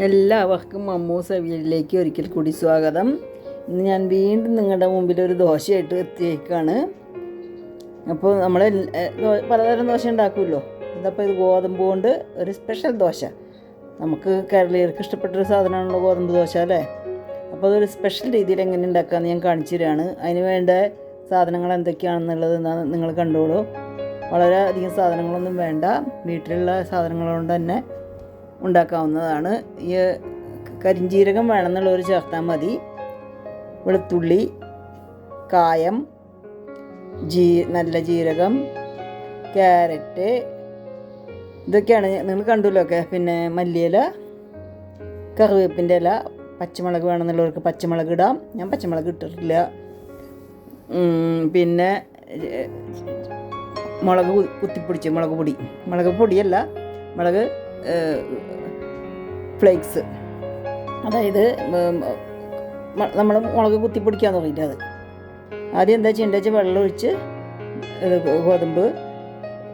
എല്ലാവർക്കും അമ്മൂസ് അവിയലിലേക്ക് ഒരിക്കൽ കൂടി സ്വാഗതം. ഇന്ന് ഞാൻ വീണ്ടും നിങ്ങളുടെ മുമ്പിൽ ഒരു ദോശയായിട്ട് എത്തിയേക്കാണ്. അപ്പോൾ നമ്മൾ പലതരം ദോശ ഉണ്ടാക്കുമല്ലോ. ഇതപ്പോൾ ഇത് ഗോതമ്പ് കൊണ്ട് ഒരു സ്പെഷ്യൽ ദോശ. നമുക്ക് കേരളീയർക്ക് ഇഷ്ടപ്പെട്ടൊരു സാധനമാണല്ലോ ഗോതമ്പ് ദോശ അല്ലേ. അപ്പോൾ അതൊരു സ്പെഷ്യൽ രീതിയിൽ എങ്ങനെ ഉണ്ടാക്കാമെന്ന് ഞാൻ കാണിച്ചു തരികയാണ്. അതിന് വേണ്ട സാധനങ്ങൾ എന്തൊക്കെയാണെന്നുള്ളത് നിങ്ങൾ കണ്ടോളൂ. വളരെ അധികം സാധനങ്ങളൊന്നും വേണ്ട, വീട്ടിലുള്ള സാധനങ്ങൾ കൊണ്ട് തന്നെ ഉണ്ടാക്കാവുന്നതാണ്. ഈ കരിഞ്ജീരകം വേണമെന്നുള്ളവർ ചേർത്താൽ മതി. വെളുത്തുള്ളി, കായം, നല്ല ജീരകം, ക്യാരറ്റ്, ഇതൊക്കെയാണ് നിങ്ങൾ കണ്ടുല്ലോ ഒക്കെ. പിന്നെ മല്ലിയില, കറിവേപ്പിൻ്റെ ഇല, പച്ചമുളക് വേണമെന്നുള്ളവർക്ക് പച്ചമുളക് ഇടാം. ഞാൻ പച്ചമുളക് ഇട്ടിട്ടില്ല. പിന്നെ മുളക് കുത്തിപ്പൊടിച്ച് മുളക് പൊടിയല്ല, മുളക് ഫ്ലേക്സ്, അതായത് നമ്മൾ മുളക് കുത്തിപ്പൊടിക്കാന്ന് പറഞ്ഞിട്ട് അത് ആദ്യം എന്താ ചെയ്യേണ്ടത് വെച്ചാൽ വെള്ളം ഒഴിച്ച് ഗോതമ്പ്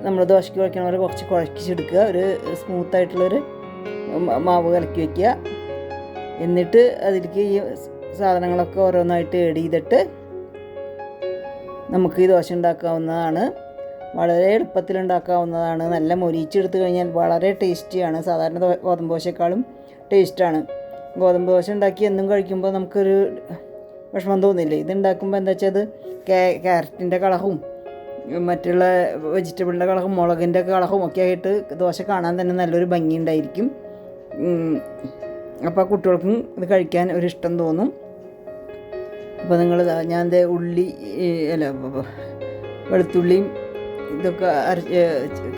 നമ്മൾ ദോശയ്ക്ക് കുഴക്കണ പോലെ കുറച്ച് കുഴക്കിച്ചെടുക്കുക. ഒരു സ്മൂത്തായിട്ടുള്ളൊരു മാവ് കലക്കി വയ്ക്കുക. എന്നിട്ട് അതിലേക്ക് ഈ സാധനങ്ങളൊക്കെ ഓരോന്നായിട്ട് ആഡ് ചെയ്തിട്ട് നമുക്ക് ഈ ദോശ ഉണ്ടാക്കാവുന്നതാണ്. വളരെ എളുപ്പത്തിലുണ്ടാക്കാവുന്നതാണ്. നല്ല മൊരിച്ചെടുത്ത് കഴിഞ്ഞാൽ വളരെ ടേസ്റ്റിയാണ്. സാധാരണ ഗോതമ്പ് ദോശയെക്കാളും ടേസ്റ്റാണ്. ഗോതമ്പ് ദോശ ഉണ്ടാക്കി എന്നും കഴിക്കുമ്പോൾ നമുക്കൊരു വിഷമം തോന്നില്ലേ. ഇതുണ്ടാക്കുമ്പോൾ എന്താ വെച്ചാൽ അത് ക്യാരറ്റിൻ്റെ കളറും മറ്റുള്ള വെജിറ്റബിളിൻ്റെ കളറും മുളകിൻ്റെ കളറും ഒക്കെ ആയിട്ട് ദോശ കാണാൻ തന്നെ നല്ലൊരു ഭംഗിയുണ്ടായിരിക്കും. അപ്പോൾ കുട്ടികൾക്കും ഇത് കഴിക്കാൻ ഒരിഷ്ടം തോന്നും. അപ്പോൾ നിങ്ങൾ ഞാൻ ഉള്ളി വെളുത്തുള്ളിയും ഇതൊക്കെ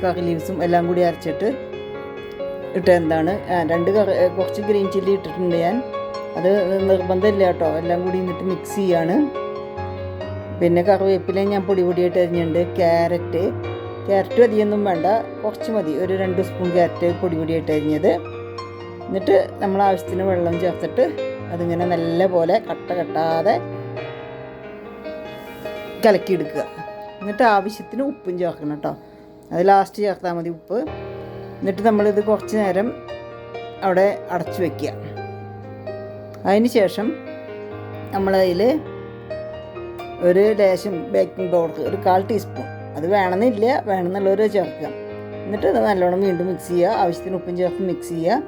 കറി ലീവ്സും എല്ലാം കൂടി അരച്ചിട്ട് എന്താണ് കുറച്ച് ഗ്രീൻ ചില്ലി ഇട്ടിട്ടുണ്ട് ഞാൻ. അത് നിർബന്ധമില്ല കേട്ടോ, എല്ലാം കൂടി എന്നിട്ട് മിക്സ് ചെയ്യാണ്. പിന്നെ കറിവേപ്പില ഞാൻ പൊടിയായിട്ട് അരിഞ്ഞിട്ടുണ്ട്. ക്യാരറ്റ് അധികമൊന്നും വേണ്ട, കുറച്ച് മതി. ഒരു 2 സ്പൂൺ ക്യാരറ്റ് പൊടിയായിട്ട് അരിഞ്ഞത്. എന്നിട്ട് നമ്മൾ ആവശ്യത്തിന് വെള്ളം ചേർത്തിട്ട് അതിങ്ങനെ നല്ല പോലെ കട്ടാതെ കലക്കിയെടുക്കുക. എന്നിട്ട് ആവശ്യത്തിന് ഉപ്പും ചേർക്കണം കേട്ടോ. അത് ലാസ്റ്റ് ചേർത്താൽ മതി ഉപ്പ്. എന്നിട്ട് നമ്മളിത് കുറച്ച് നേരം അവിടെ അടച്ചു വയ്ക്കുക. അതിന് ശേഷം നമ്മളതിൽ ഒരു ലേശം ബേക്കിംഗ് പൗഡർ, ഒരു 1/4 ടീസ്പൂൺ, അത് വേണമെന്നുള്ളവർ ചേർക്കുക. എന്നിട്ട് അത് നല്ലോണം വീണ്ടും മിക്സ് ചെയ്യുക. ആവശ്യത്തിന് ഉപ്പും ചേർത്ത് മിക്സ് ചെയ്യുക.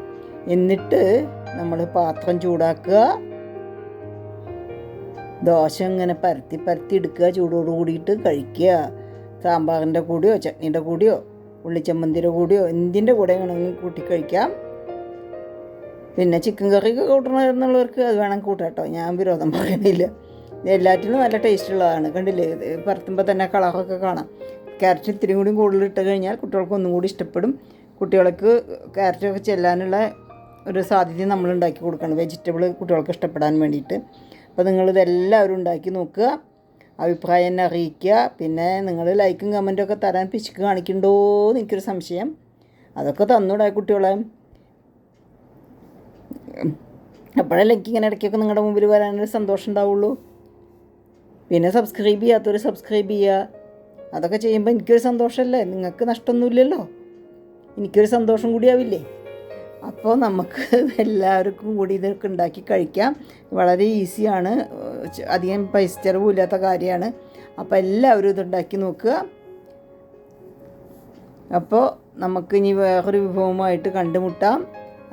എന്നിട്ട് നമ്മൾ പാത്രം ചൂടാക്കുക. ദോശ ഇങ്ങനെ പരത്തി എടുക്കുക. ചൂടോട് കൂടിയിട്ട് കഴിക്കുക. സാമ്പാറിൻ്റെ കൂടെയോ ചട്നീൻ്റെ കൂടെയോ ഉള്ളിച്ചമ്മന്തിയുടെ കൂടെയോ എന്തിൻ്റെ കൂടെ വേണമെങ്കിലും കൂട്ടി കഴിക്കാം. പിന്നെ ചിക്കൻ കറിയൊക്കെ കൂട്ടണമെന്നുള്ളവർക്ക് അത് വേണമെങ്കിൽ കൂട്ടാം കേട്ടോ, ഞാൻ വിരോധം പറയുന്നില്ല. എല്ലാറ്റിനും നല്ല ടേസ്റ്റുള്ളതാണ്. കണ്ടില്ലേ, പരത്തുമ്പോൾ തന്നെ കളറൊക്കെ കാണാം. ക്യാരറ്റ് ഇത്തിരി കൂടി കൂടുതൽ ഇട്ട് കഴിഞ്ഞാൽ കുട്ടികൾക്ക് ഒന്നും കൂടി ഇഷ്ടപ്പെടും. കുട്ടികൾക്ക് ക്യാരറ്റൊക്കെ ചെല്ലാനുള്ള ഒരു സാധ്യത നമ്മൾ ഉണ്ടാക്കി കൊടുക്കണം, വെജിറ്റബിൾ കുട്ടികൾക്ക് ഇഷ്ടപ്പെടാൻ വേണ്ടിയിട്ട്. അപ്പോൾ നിങ്ങളിതെല്ലാവരും ഉണ്ടാക്കി നോക്കുക, അഭിപ്രായം എന്നെ അറിയിക്കുക. പിന്നെ നിങ്ങൾ ലൈക്കും കമൻറ്റൊക്കെ തരാൻ പിശുക്ക് കാണിക്കണ്ടോ എന്ന് എനിക്കൊരു സംശയം. അതൊക്കെ തന്നൂടെ കുട്ടികളെ. അപ്പോഴല്ലേ എനിക്കിങ്ങനെ ഇടയ്ക്കൊക്കെ നിങ്ങളുടെ മുമ്പിൽ വരാനൊരു സന്തോഷം ഉണ്ടാവുള്ളൂ. പിന്നെ സബ്സ്ക്രൈബ് ചെയ്യാത്തവർ സബ്സ്ക്രൈബ് ചെയ്യുക. അതൊക്കെ ചെയ്യുമ്പോൾ എനിക്കൊരു സന്തോഷമല്ലേ, നിങ്ങൾക്ക് നഷ്ടമൊന്നുമില്ലല്ലോ, എനിക്കൊരു സന്തോഷം കൂടിയാവില്ലേ. അപ്പോൾ നമുക്ക് എല്ലാവർക്കും കൂടി ഇതൊക്കെ ഉണ്ടാക്കി കഴിക്കാം. വളരെ ഈസിയാണ്, അധികം പൈസ ചിലവില്ലാത്ത കാര്യമാണ്. അപ്പോൾ എല്ലാവരും ഇതുണ്ടാക്കി നോക്കുക. അപ്പോൾ നമുക്ക് ഇനി വേറൊരു വിഭവമായിട്ട് കണ്ടുമുട്ടാം.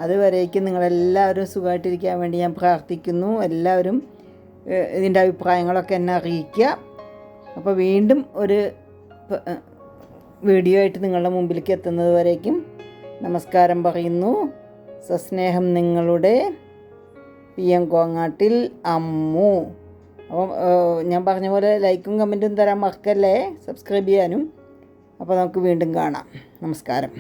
അതുവരേക്കും നിങ്ങളെല്ലാവരും സുഖമായിട്ടിരിക്കാൻ വേണ്ടി ഞാൻ പ്രാർത്ഥിക്കുന്നു. എല്ലാവരും ഇതിൻ്റെ അഭിപ്രായങ്ങളൊക്കെ എന്നെ അറിയിക്കുക. അപ്പോൾ വീണ്ടും ഒരു വീഡിയോ ആയിട്ട് നിങ്ങളുടെ മുമ്പിലേക്ക് എത്തുന്നത് വരേക്കും നമസ്കാരം പറയുന്നു. സസ്നേഹം നിങ്ങളുടെ PM കോങ്ങാട്ടിൽ അമ്മു. അപ്പം ഞാൻ പറഞ്ഞ പോലെ ലൈക്കും കമൻറ്റും തരാൻ മറക്കല്ലേ, സബ്സ്ക്രൈബ് ചെയ്യാനും. അപ്പോൾ നമുക്ക് വീണ്ടും കാണാം. നമസ്കാരം.